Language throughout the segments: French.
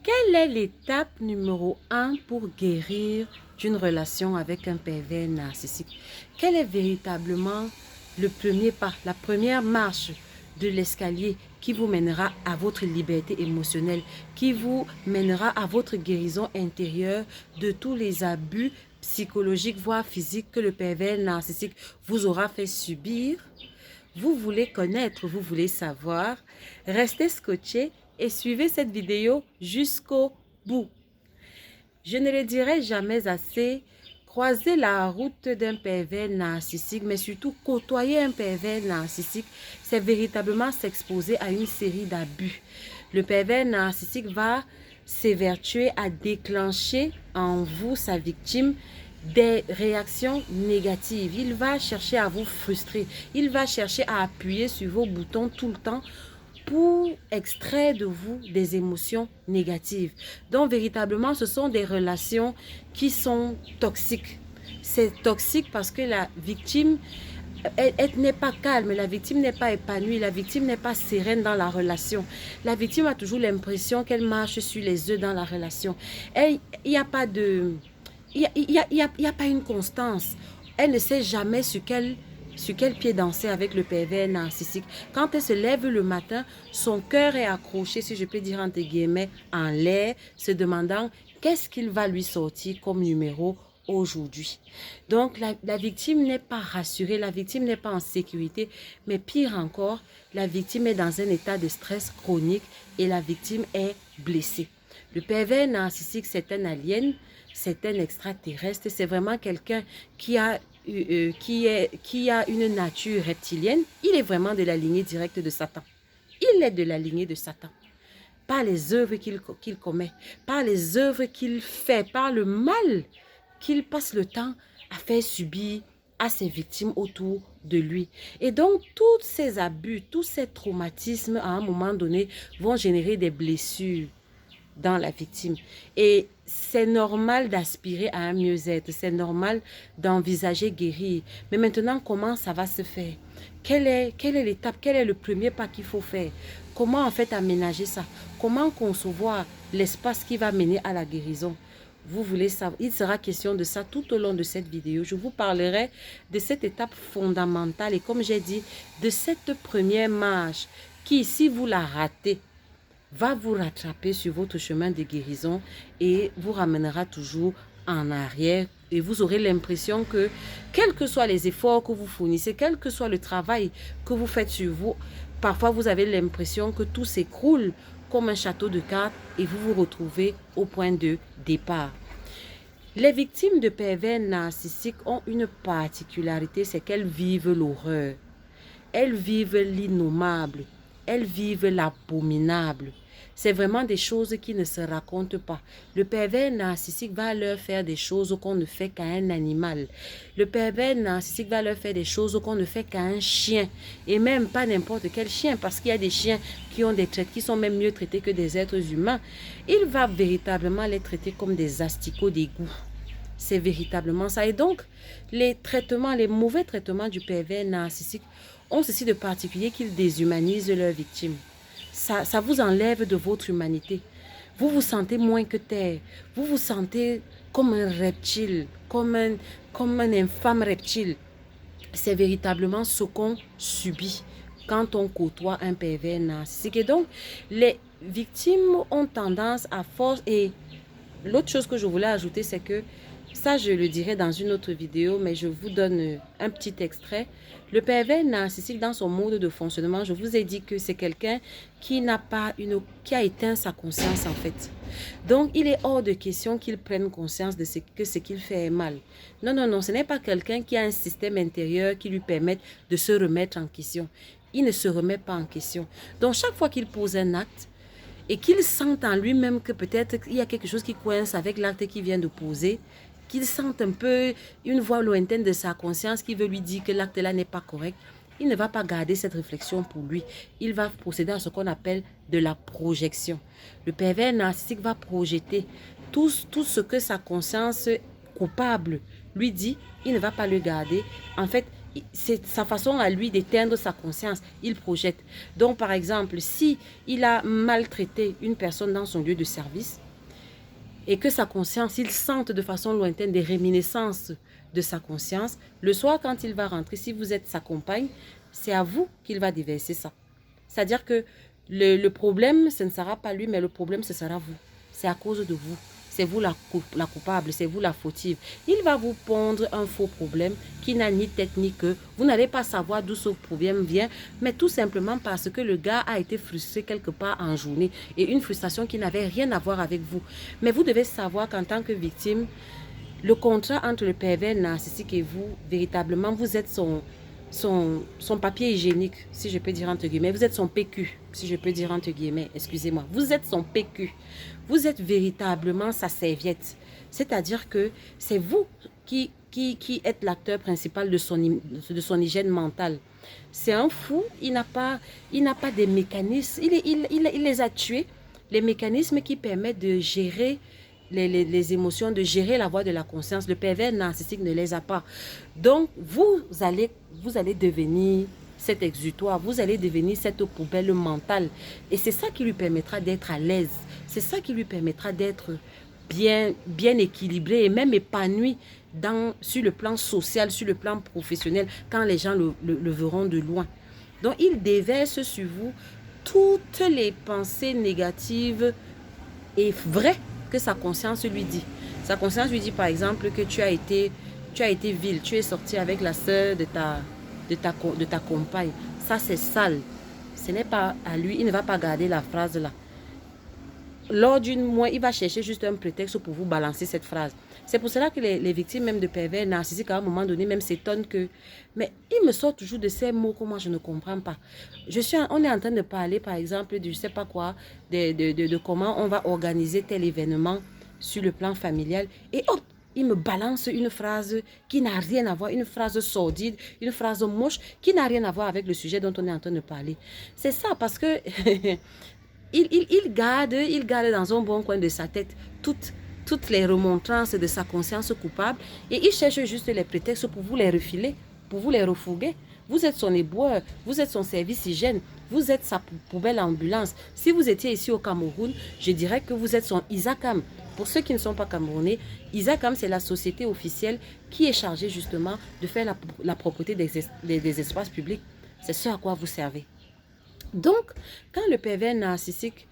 Quelle est l'étape numéro 1 pour guérir d'une relation avec un pervers narcissique? Quel est véritablement le premier pas, la première marche de l'escalier qui vous mènera à votre liberté émotionnelle, qui vous mènera à votre guérison intérieure de tous les abus psychologiques, voire physiques que le pervers narcissique vous aura fait subir? Vous voulez connaître, vous voulez savoir, restez scotché et suivez cette vidéo jusqu'au bout. Je ne le dirai jamais assez, croiser la route d'un pervers narcissique, mais surtout côtoyer un pervers narcissique, c'est véritablement s'exposer à une série d'abus. Le pervers narcissique va s'évertuer à déclencher en vous, sa victime, des réactions négatives. Il va chercher à vous frustrer. Il va chercher à appuyer sur vos boutons tout le temps pour extraire de vous des émotions négatives. Donc, véritablement, ce sont des relations qui sont toxiques. C'est toxique parce que la victime, elle n'est pas calme, la victime n'est pas épanouie, la victime n'est pas sereine dans la relation. La victime a toujours l'impression qu'elle marche sur les œufs dans la relation. Il n'y a pas de... Il n'y a pas une constance. Elle ne sait jamais sur quel pied danser avec le pervers narcissique. Quand elle se lève le matin, son cœur est accroché, si je peux dire entre guillemets, en l'air, se demandant qu'est-ce qu'il va lui sortir comme numéro aujourd'hui. Donc, la victime n'est pas rassurée, la victime n'est pas en sécurité, mais pire encore, la victime est dans un état de stress chronique et la victime est blessée. Le pervers narcissique, c'est un alien, c'est un extraterrestre, c'est vraiment quelqu'un qui a une nature reptilienne. Il est vraiment de la lignée directe de Satan. Il est de la lignée de Satan. Par les œuvres qu'il commet, par les œuvres qu'il fait, par le mal qu'il passe le temps à faire subir à ses victimes autour de lui. Et donc, tous ces abus, tous ces traumatismes, à un moment donné, vont générer des blessures dans la victime. Et c'est normal d'aspirer à un mieux-être, c'est normal d'envisager guérir. Mais maintenant, comment ça va se faire? Quelle est l'étape? Quel est le premier pas qu'il faut faire? Comment en fait aménager ça? Comment concevoir l'espace qui va mener à la guérison? Vous voulez savoir? Il sera question de ça tout au long de cette vidéo. Je vous parlerai de cette étape fondamentale et comme j'ai dit, de cette première marche qui, si vous la ratez, va vous rattraper sur votre chemin de guérison et vous ramènera toujours en arrière. Et vous aurez l'impression que, quels que soient les efforts que vous fournissez, quel que soit le travail que vous faites sur vous, parfois vous avez l'impression que tout s'écroule comme un château de cartes et vous vous retrouvez au point de départ. Les victimes de pervers narcissiques ont une particularité, c'est qu'elles vivent l'horreur. Elles vivent l'innommable. Elles vivent l'abominable. C'est vraiment des choses qui ne se racontent pas. Le pervers narcissique va leur faire des choses qu'on ne fait qu'à un animal. Le pervers narcissique va leur faire des choses qu'on ne fait qu'à un chien. Et même pas n'importe quel chien, parce qu'il y a des chiens qui ont des traites, qui sont même mieux traités que des êtres humains. Il va véritablement les traiter comme des asticots d'égout. C'est véritablement ça. Et donc, les mauvais traitements du pervers narcissique ont ceci de particulier qu'ils déshumanisent leurs victimes. Ça vous enlève de votre humanité. Vous vous sentez moins que terre. Vous vous sentez comme un reptile, comme un infâme reptile. C'est véritablement ce qu'on subit quand on côtoie un pervers narcissique. Et donc, les victimes ont tendance à force... Et l'autre chose que je voulais ajouter, c'est que ça, je le dirai dans une autre vidéo, mais je vous donne un petit extrait. Le pervers narcissique, dans son mode de fonctionnement, je vous ai dit que c'est quelqu'un qui qui a éteint sa conscience, en fait. Donc, il est hors de question qu'il prenne conscience de que ce qu'il fait est mal. Non, non, non, ce n'est pas quelqu'un qui a un système intérieur qui lui permette de se remettre en question. Il ne se remet pas en question. Donc, chaque fois qu'il pose un acte, et qu'il sente en lui-même que peut-être il y a quelque chose qui coince avec l'acte qu'il vient de poser, qu'il sente un peu une voix lointaine de sa conscience qui veut lui dire que l'acte-là n'est pas correct, il ne va pas garder cette réflexion pour lui. Il va procéder à ce qu'on appelle de la projection. Le pervers narcissique va projeter tout ce que sa conscience coupable lui dit, il ne va pas le garder. En fait, c'est sa façon à lui d'éteindre sa conscience. Il projette. Donc, par exemple, si il a maltraité une personne dans son lieu de service et que sa conscience, il sente de façon lointaine des réminiscences de sa conscience, le soir, quand il va rentrer, si vous êtes sa compagne, c'est à vous qu'il va déverser ça. C'est-à-dire que le problème, ce ne sera pas lui, mais le problème, ce sera vous. C'est à cause de vous. C'est vous la coupable, c'est vous la fautive. Il va vous pondre un faux problème qui n'a ni tête ni queue. Vous n'allez pas savoir d'où ce problème vient, mais tout simplement parce que le gars a été frustré quelque part en journée et une frustration qui n'avait rien à voir avec vous. Mais vous devez savoir qu'en tant que victime, le contrat entre le pervers narcissique et vous, véritablement, vous êtes son papier hygiénique, si je peux dire entre guillemets. Vous êtes son PQ, si je peux dire entre guillemets, excusez-moi. Vous êtes son PQ. Vous êtes véritablement sa serviette. C'est-à-dire que c'est vous qui êtes l'acteur principal de son hygiène mentale. C'est un fou, il n'a pas des mécanismes, il les a tués, les mécanismes qui permettent de gérer les émotions, de gérer la voix de la conscience. Le pervers narcissique ne les a pas. Donc, vous allez devenir cet exutoire, vous allez devenir cette poubelle mentale. Et c'est ça qui lui permettra d'être à l'aise. C'est ça qui lui permettra d'être bien équilibré et même épanoui sur le plan social, sur le plan professionnel, quand les gens le verront de loin. Donc, il déverse sur vous toutes les pensées négatives et vraies que sa conscience lui dit. Sa conscience lui dit par exemple que tu as été vil, tu es sorti avec la sœur de ta compagne. Ça c'est sale. Ce n'est pas à lui, il ne va pas garder la phrase là. Lors d'une mois, il va chercher juste un prétexte pour vous balancer cette phrase. C'est pour cela que les victimes même de pervers narcissiques à un moment donné même s'étonnent que mais il me sort toujours de ces mots que moi je ne comprends pas. On est en train de parler par exemple de je sais pas quoi, de comment on va organiser tel événement sur le plan familial et hop, il me balance une phrase qui n'a rien à voir, une phrase sordide, une phrase moche qui n'a rien à voir avec le sujet dont on est en train de parler. C'est ça parce que il garde dans un bon coin de sa tête toutes les remontrances de sa conscience coupable et il cherche juste les prétextes pour vous les refiler, pour vous les refourguer. Vous êtes son éboueur, vous êtes son service hygiène, vous êtes sa poubelle ambulance. Si vous étiez ici au Cameroun, je dirais que vous êtes son ISACAM. Pour ceux qui ne sont pas camerounais, ISACAM, c'est la société officielle qui est chargée justement de faire la propreté des espaces publics. C'est ce à quoi vous servez. Donc, quand le pervers narcissique,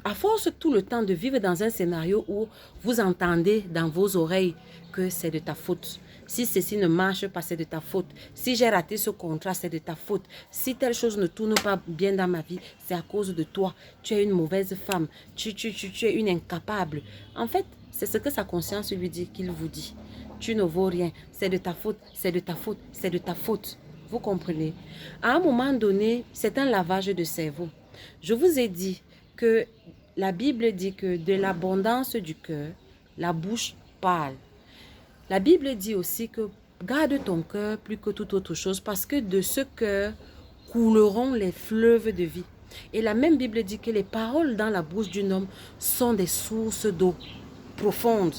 à force tout le temps de vivre dans un scénario où vous entendez dans vos oreilles que c'est de ta faute. Si ceci ne marche pas, c'est de ta faute. Si j'ai raté ce contrat, c'est de ta faute. Si telle chose ne tourne pas bien dans ma vie, c'est à cause de toi. Tu es une mauvaise femme. Tu es une incapable. En fait, c'est ce que sa conscience lui dit, qu'il vous dit. Tu ne vaux rien. C'est de ta faute, c'est de ta faute, c'est de ta faute. Vous comprenez? À un moment donné, c'est un lavage de cerveau. Je vous ai dit que la Bible dit que de l'abondance du cœur, la bouche parle. La Bible dit aussi que garde ton cœur plus que toute autre chose parce que de ce cœur couleront les fleuves de vie. Et la même Bible dit que les paroles dans la bouche d'un homme sont des sources d'eau profondes.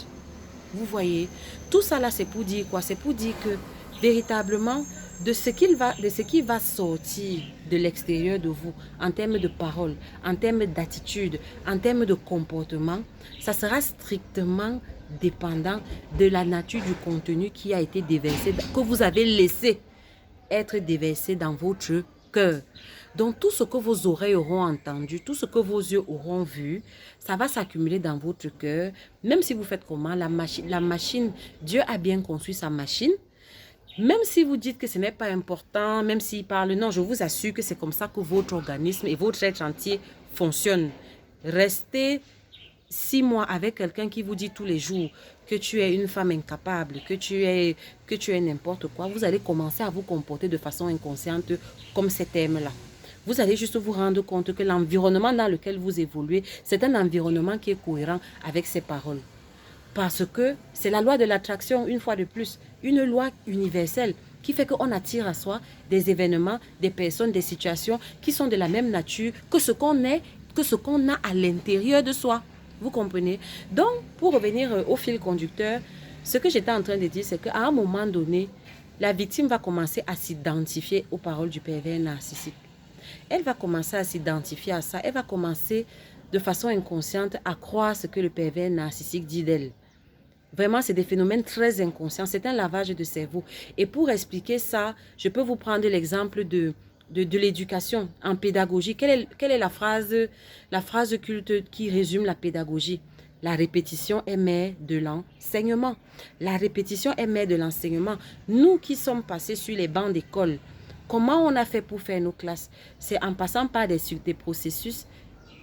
Vous voyez, tout ça là c'est pour dire quoi? C'est pour dire que véritablement, de ce qui va sortir de l'extérieur de vous, en termes de paroles, en termes d'attitude, en termes de comportement, ça sera strictement dépendant de la nature du contenu qui a été déversé, que vous avez laissé être déversé dans votre cœur. Donc, tout ce que vos oreilles auront entendu, tout ce que vos yeux auront vu, ça va s'accumuler dans votre cœur. Même si vous faites comment, la machine, Dieu a bien construit sa machine. Même si vous dites que ce n'est pas important, même s'il parle, non, je vous assure que c'est comme ça que votre organisme et votre être entier fonctionnent. Restez 6 mois avec quelqu'un qui vous dit tous les jours que tu es une femme incapable, que tu es n'importe quoi, vous allez commencer à vous comporter de façon inconsciente comme cet homme-là. Vous allez juste vous rendre compte que l'environnement dans lequel vous évoluez, c'est un environnement qui est cohérent avec ses paroles. Parce que c'est la loi de l'attraction, une fois de plus, une loi universelle qui fait qu'on attire à soi des événements, des personnes, des situations qui sont de la même nature que ce qu'on est, que ce qu'on a à l'intérieur de soi. Vous comprenez? Donc, pour revenir au fil conducteur, ce que j'étais en train de dire, c'est qu'à un moment donné, la victime va commencer à s'identifier aux paroles du pervers narcissique. Elle va commencer à s'identifier à ça. Elle va commencer de façon inconsciente à croire ce que le pervers narcissique dit d'elle. Vraiment, c'est des phénomènes très inconscients. C'est un lavage de cerveau. Et pour expliquer ça, je peux vous prendre l'exemple de l'éducation en pédagogie. Quelle est la phrase culte qui résume la pédagogie? La répétition est mère de l'enseignement. La répétition est mère de l'enseignement. Nous qui sommes passés sur les bancs d'école, comment on a fait pour faire nos classes? C'est en passant par des processus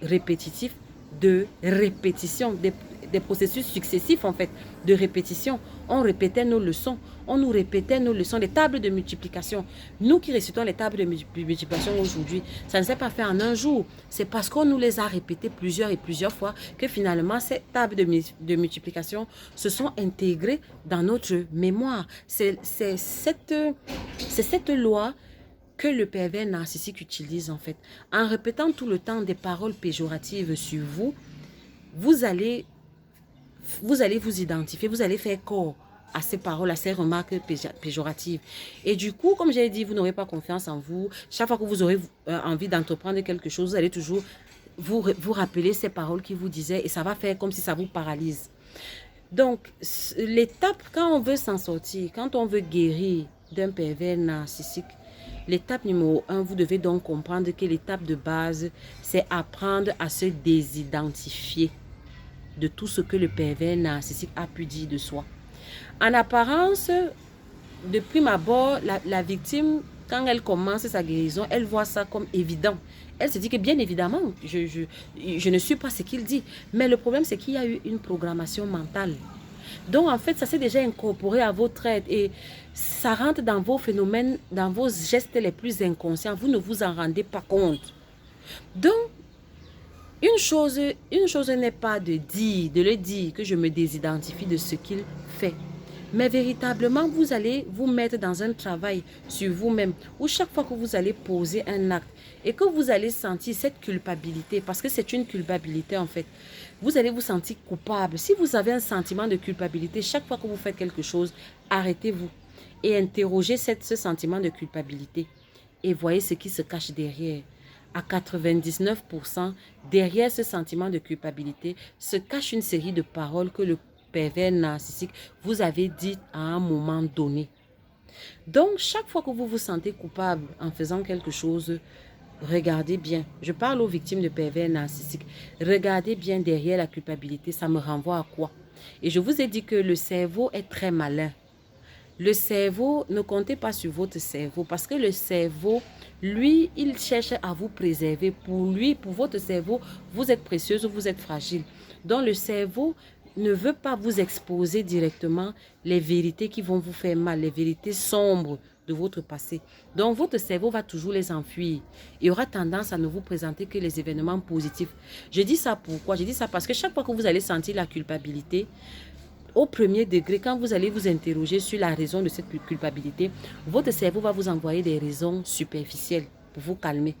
répétitifs de répétition, des processus successifs en fait, de répétition. On répétait nos leçons, on nous répétait nos leçons, les tables de multiplication. Nous qui récitons les tables de multiplication aujourd'hui, ça ne s'est pas fait en un jour. C'est parce qu'on nous les a répétées plusieurs et plusieurs fois que finalement ces tables de multiplication se sont intégrées dans notre mémoire. C'est cette loi que le pervers narcissique utilise en fait. En répétant tout le temps des paroles péjoratives sur vous, vous allez vous identifier, vous allez faire corps à ces paroles, à ces remarques péjoratives. Et du coup, comme j'ai dit, vous n'aurez pas confiance en vous. Chaque fois que vous aurez envie d'entreprendre quelque chose, vous allez toujours vous rappeler ces paroles qui vous disaient et ça va faire comme si ça vous paralyse. Donc, l'étape, quand on veut s'en sortir, quand on veut guérir d'un pervers narcissique, l'étape numéro 1, vous devez donc comprendre que l'étape de base, c'est apprendre à se désidentifier de tout ce que le pervers narcissique a pu dire de soi. En apparence, de prime abord, la victime, quand elle commence sa guérison, elle voit ça comme évident. Elle se dit que bien évidemment, je ne suis pas ce qu'il dit. Mais le problème, c'est qu'il y a eu une programmation mentale. Donc, en fait, ça s'est déjà incorporé à votre aide et ça rentre dans vos phénomènes, dans vos gestes les plus inconscients. Vous ne vous en rendez pas compte. Donc, une chose n'est pas de le dire que je me désidentifie de ce qu'il fait. Mais véritablement, vous allez vous mettre dans un travail sur vous-même où chaque fois que vous allez poser un acte et que vous allez sentir cette culpabilité, parce que c'est une culpabilité en fait, vous allez vous sentir coupable. Si vous avez un sentiment de culpabilité, chaque fois que vous faites quelque chose, arrêtez-vous et interrogez ce sentiment de culpabilité et voyez ce qui se cache derrière. À 99%, derrière ce sentiment de culpabilité se cache une série de paroles que le pervers narcissique vous avez dites à un moment donné. Donc, chaque fois que vous vous sentez coupable en faisant quelque chose, regardez bien. Je parle aux victimes de pervers narcissiques. Regardez bien derrière la culpabilité, ça me renvoie à quoi? Et je vous ai dit que le cerveau est très malin. Le cerveau, ne comptez pas sur votre cerveau parce que le cerveau, lui, il cherche à vous préserver. Pour lui, pour votre cerveau, vous êtes précieuse, vous êtes fragile. Donc, le cerveau ne veut pas vous exposer directement les vérités qui vont vous faire mal, les vérités sombres de votre passé. Donc, votre cerveau va toujours les enfuir. Il aura tendance à ne vous présenter que les événements positifs. Je dis ça pourquoi? Je dis ça parce que chaque fois que vous allez sentir la culpabilité, au premier degré, quand vous allez vous interroger sur la raison de cette culpabilité, votre cerveau va vous envoyer des raisons superficielles pour vous calmer.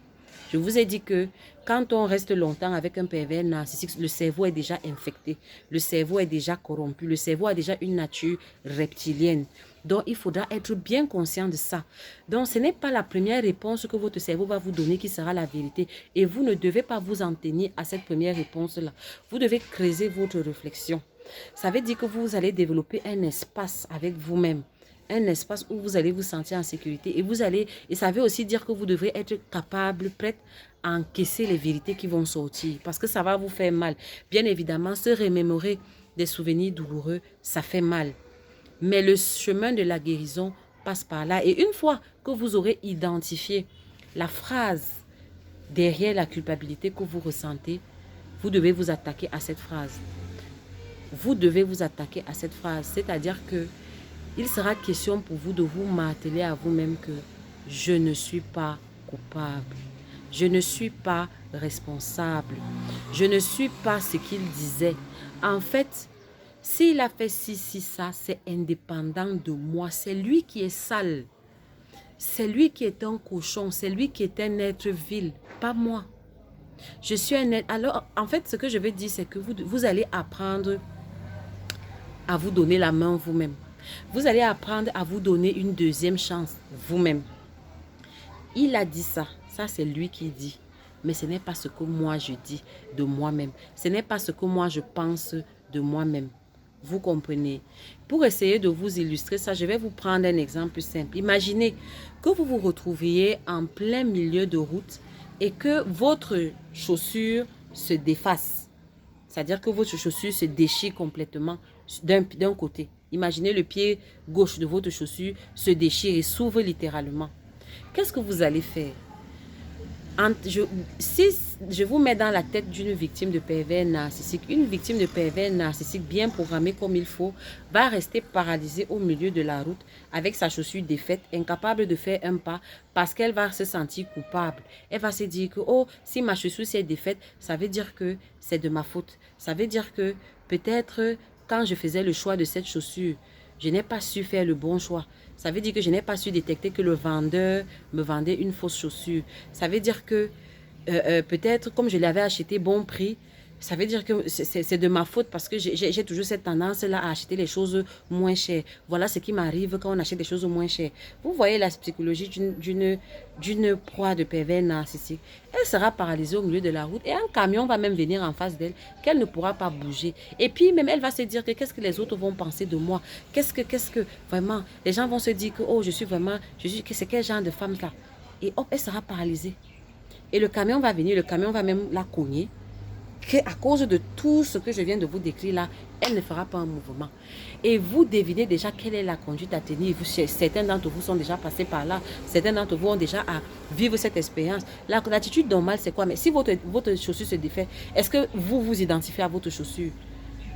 Je vous ai dit que quand on reste longtemps avec un pervers narcissique, le cerveau est déjà infecté, le cerveau est déjà corrompu, le cerveau a déjà une nature reptilienne. Donc, il faudra être bien conscient de ça. Donc, ce n'est pas la première réponse que votre cerveau va vous donner qui sera la vérité. Et vous ne devez pas vous en tenir à cette première réponse-là. Vous devez creuser votre réflexion. Ça veut dire que vous allez développer un espace avec vous-même. Un espace où vous allez vous sentir en sécurité. Et ça veut aussi dire que vous devrez être capable, prête à encaisser les vérités qui vont sortir. Parce que ça va vous faire mal. Bien évidemment, se remémorer des souvenirs douloureux, ça fait mal. Mais le chemin de la guérison passe par là. Et une fois que vous aurez identifié la phrase derrière la culpabilité que vous ressentez, vous devez vous attaquer à cette phrase. Vous devez vous attaquer à cette phrase. C'est-à-dire que il sera question pour vous de vous marteler à vous-même que je ne suis pas coupable. Je ne suis pas responsable. Je ne suis pas ce qu'il disait. En fait, s'il a fait ci, ça, c'est indépendant de moi. C'est lui qui est sale. C'est lui qui est un cochon. C'est lui qui est un être vil, pas moi. Je suis un être... Alors, en fait, ce que je veux dire, c'est que vous allez apprendre à vous donner la main vous-même. Vous allez apprendre à vous donner une deuxième chance vous-même. Il a dit ça. Ça, c'est lui qui dit. Mais ce n'est pas ce que moi je dis de moi-même. Ce n'est pas ce que moi je pense de moi-même. Vous comprenez? Pour essayer de vous illustrer ça, je vais vous prendre un exemple simple. Imaginez que vous vous retrouviez en plein milieu de route et que votre chaussure se défasse. C'est-à-dire que votre chaussure se déchire complètement d'un côté. Imaginez le pied gauche de votre chaussure se déchire et s'ouvre littéralement. Qu'est-ce que vous allez faire? Si je vous mets dans la tête d'une victime de pervers narcissique, une victime de pervers narcissique bien programmée comme il faut, va rester paralysée au milieu de la route avec sa chaussure défaite, incapable de faire un pas parce qu'elle va se sentir coupable. Elle va se dire que, oh, si ma chaussure s'est défaite, ça veut dire que c'est de ma faute. Ça veut dire que peut-être quand je faisais le choix de cette chaussure, je n'ai pas su faire le bon choix. Ça veut dire que je n'ai pas su détecter que le vendeur me vendait une fausse chaussure. Ça veut dire que peut-être comme je l'avais acheté bon prix, ça veut dire que c'est de ma faute parce que j'ai toujours cette tendance-là à acheter les choses moins chères. Voilà ce qui m'arrive quand on achète des choses moins chères. Vous voyez la psychologie d'une proie de pervers narcissique. Elle sera paralysée au milieu de la route et un camion va même venir en face d'elle qu'elle ne pourra pas bouger. Et puis même elle va se dire que qu'est-ce que les autres vont penser de moi? Qu'est-ce que vraiment, les gens vont se dire que oh c'est quel genre de femme ça? Et hop, elle sera paralysée. Et le camion va venir, le camion va même la cogner. À cause de tout ce que je viens de vous décrire là, elle ne fera pas un mouvement. Et vous devinez déjà quelle est la conduite à tenir. Certains d'entre vous sont déjà passés par là. Certains d'entre vous ont déjà à vivre cette expérience. L'attitude normale, c'est quoi? Mais si votre chaussure se défait, est-ce que vous vous identifiez à votre chaussure?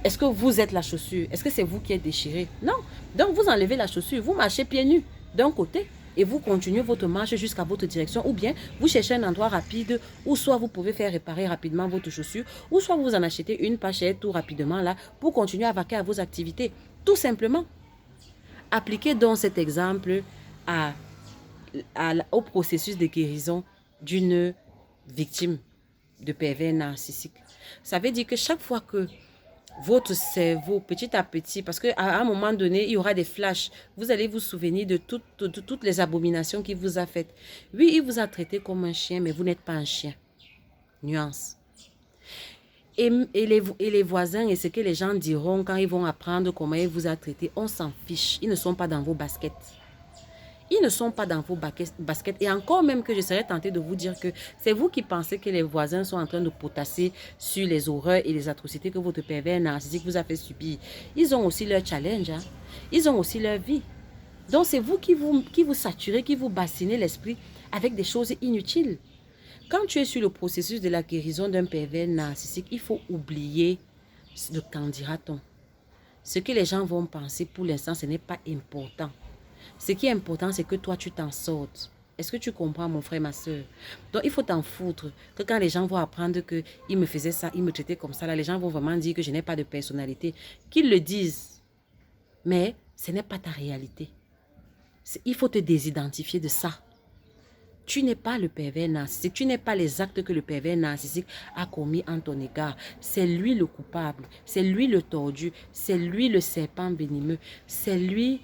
Est-ce que vous êtes la chaussure? Est-ce que c'est vous qui êtes déchiré? Non. Donc vous enlevez la chaussure, vous marchez pieds nus d'un côté. Et vous continuez votre marche jusqu'à votre direction ou bien vous cherchez un endroit rapide où soit vous pouvez faire réparer rapidement votre chaussure ou soit vous en achetez une pas chère tout rapidement là pour continuer à vaquer à vos activités. Tout simplement. Appliquez donc cet exemple au processus de guérison d'une victime de pervers narcissique. Ça veut dire que chaque fois que votre cerveau, petit à petit, parce qu'à un moment donné, il y aura des flashs. Vous allez vous souvenir de toutes les abominations qu'il vous a faites. Oui, il vous a traité comme un chien, mais vous n'êtes pas un chien. Nuance. Et les voisins et ce que les gens diront quand ils vont apprendre comment il vous a traité, on s'en fiche. Ils ne sont pas dans vos baskets. Ils ne sont pas dans vos baskets. Et encore même que je serais tentée de vous dire que c'est vous qui pensez que les voisins sont en train de potasser sur les horreurs et les atrocités que votre pervers narcissique vous a fait subir. Ils ont aussi leur challenge. Hein? Ils ont aussi leur vie. Donc c'est vous qui vous saturez, qui vous bassinez l'esprit avec des choses inutiles. Quand tu es sur le processus de la guérison d'un pervers narcissique, il faut oublier le qu'en dira-t-on. Ce que les gens vont penser pour l'instant, ce n'est pas important. Ce qui est important, c'est que toi, tu t'en sortes. Est-ce que tu comprends, mon frère, ma soeur? Donc, il faut t'en foutre. Que quand les gens vont apprendre qu'il me faisait ça, il me traitait comme ça, là, les gens vont vraiment dire que je n'ai pas de personnalité. Qu'ils le disent. Mais ce n'est pas ta réalité. Il faut te désidentifier de ça. Tu n'es pas le pervers narcissique. Tu n'es pas les actes que le pervers narcissique a commis en ton égard. C'est lui le coupable. C'est lui le tordu. C'est lui le serpent venimeux. C'est lui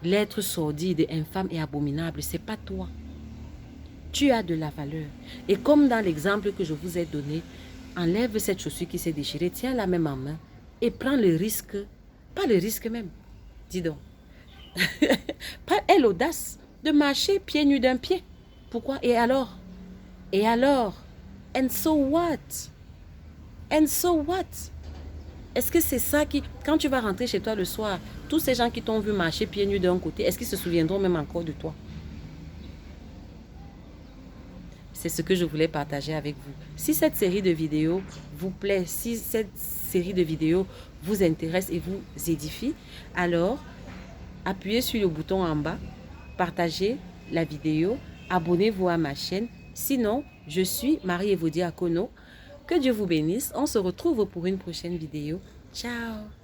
l'être sordide, infâme et abominable, c'est pas toi. Tu as de la valeur. Et comme dans l'exemple que je vous ai donné, enlève cette chaussure qui s'est déchirée, tiens-la même en main et prends le risque, pas le risque même, dis donc, aie l'audace de marcher pieds nus d'un pied. Pourquoi? Et alors? Et alors? And so what? And so what? Est-ce que c'est ça qui, quand tu vas rentrer chez toi le soir, tous ces gens qui t'ont vu marcher pieds nus d'un côté, est-ce qu'ils se souviendront même encore de toi? C'est ce que je voulais partager avec vous. Si cette série de vidéos vous plaît, si cette série de vidéos vous intéresse et vous édifie, alors appuyez sur le bouton en bas, partagez la vidéo, abonnez-vous à ma chaîne. Sinon, je suis Marie-Evody Akono. Que Dieu vous bénisse. On se retrouve pour une prochaine vidéo. Ciao!